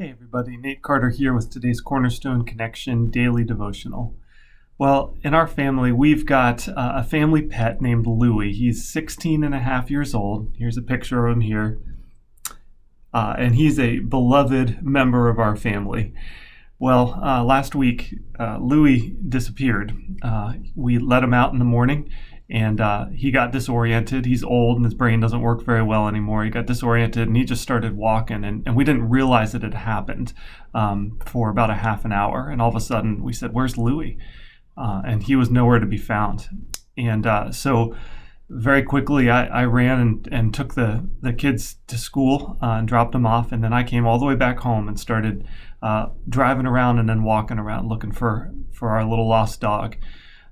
Hey everybody, Nate Carter here with today's Cornerstone Connection Daily Devotional. Well, in our family, we've got a family pet named Louie. He's 16 and a half years old. Here's a picture of him here. And he's a beloved member of our family. Well, last week, Louie disappeared. We let him out in the morning, and he got disoriented. He's old and his brain doesn't work very well anymore. He got disoriented and he just started walking, and we didn't realize it had happened for about a half an hour. And all of a sudden we said, "Where's Louie?" And he was nowhere to be found. And so very quickly I ran and took the kids to school and dropped them off. And then I came all the way back home and started driving around and then walking around looking for our little lost dog.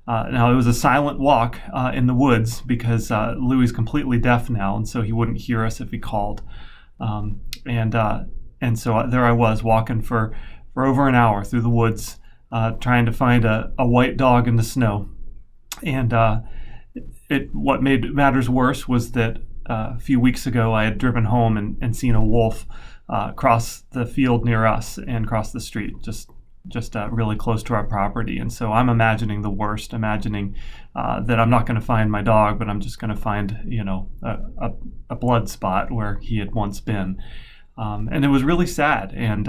Now, it was a silent walk in the woods because Louie's completely deaf now, and so he wouldn't hear us if he called. And so there I was walking for over an hour through the woods, trying to find a white dog in the snow. And what made matters worse was that a few weeks ago I had driven home and seen a wolf cross the field near us and cross the street, just really close to our property. And so I'm imagining the worst, imagining that I'm not going to find my dog, but I'm just going to find, a blood spot where he had once been. And it was really sad. And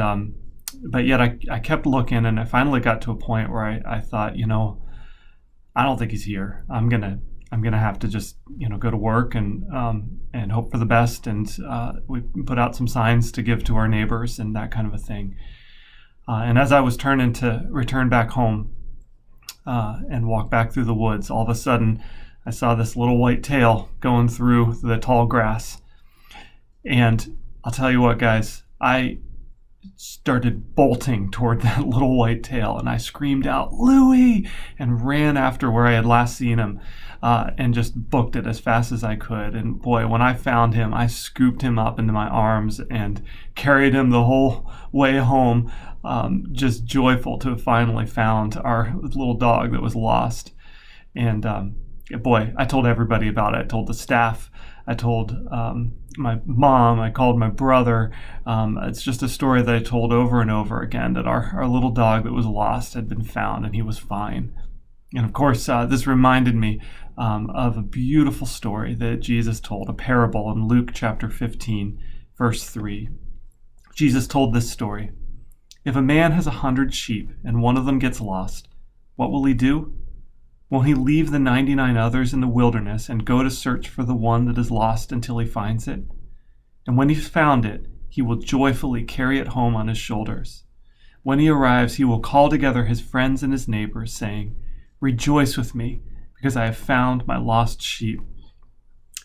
but yet I kept looking, and I finally got to a point where I thought, I don't think he's here. I'm gonna have to just go to work and hope for the best. And we put out some signs to give to our neighbors and that kind of a thing. And as I was turning to return back home and walk back through the woods, all of a sudden I saw this little white tail going through the tall grass. And I'll tell you what, guys, I started bolting toward that little white tail, and I screamed out, "Louie!" and ran after where I had last seen him and just booked it as fast as I could. And boy, when I found him, I scooped him up into my arms and carried him the whole way home, just joyful to have finally found our little dog that was lost. And boy, I told everybody about it. I told the staff. I told my mom. I called my brother. It's just a story that I told over and over again, that our little dog that was lost had been found and he was fine. And of course, this reminded me of a beautiful story that Jesus told, a parable in Luke chapter 15, verse 3. Jesus told this story. "If a man has 100 sheep and one of them gets lost, what will he do? Will he leave the 99 others in the wilderness and go to search for the one that is lost until he finds it? And when he's found it, he will joyfully carry it home on his shoulders. When he arrives, he will call together his friends and his neighbors, saying, 'Rejoice with me, because I have found my lost sheep.'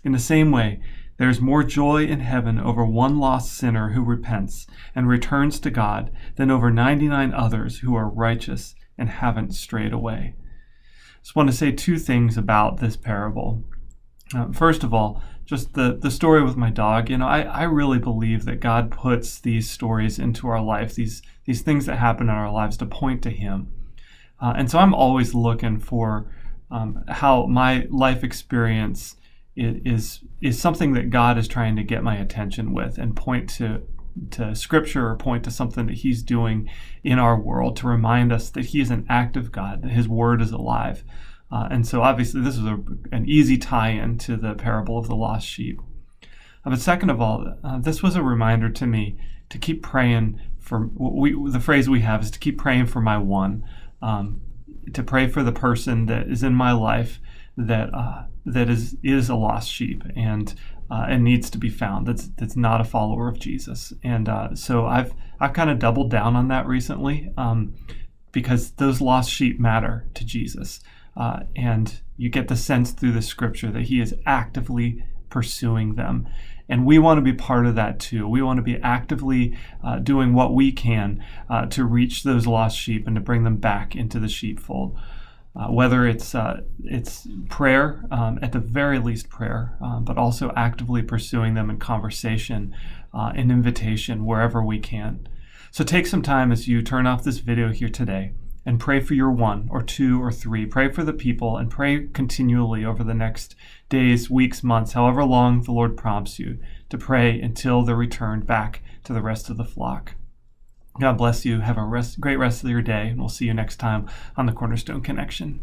In the same way, there is more joy in heaven over one lost sinner who repents and returns to God than over 99 others who are righteous and haven't strayed away." Just want to say two things about this parable. First of all, just the story with my dog. I really believe that God puts these stories into our life, these things that happen in our lives, to point to Him. And so I'm always looking for how my life experience is something that God is trying to get my attention with, and point to Scripture, or point to something that He's doing in our world to remind us that He is an active God, that His Word is alive. And so obviously this is an easy tie-in to the parable of the lost sheep. But second of all, this was a reminder to me to keep praying for, the phrase we have is to keep praying for my one, to pray for the person that is in my life that is a lost sheep and needs to be found. That's not a follower of Jesus. And so I've kind of doubled down on that recently, because those lost sheep matter to Jesus. And you get the sense through the Scripture that He is actively pursuing them. And we want to be part of that too. We want to be actively doing what we can to reach those lost sheep and to bring them back into the sheepfold. Whether it's prayer, at the very least prayer, but also actively pursuing them in conversation, and invitation wherever we can. So take some time as you turn off this video here today and pray for your one or two or three. Pray for the people, and pray continually over the next days, weeks, months, however long the Lord prompts you to pray until they're returned back to the rest of the flock. God bless you. Have a great rest of your day, and we'll see you next time on the Cornerstone Connection.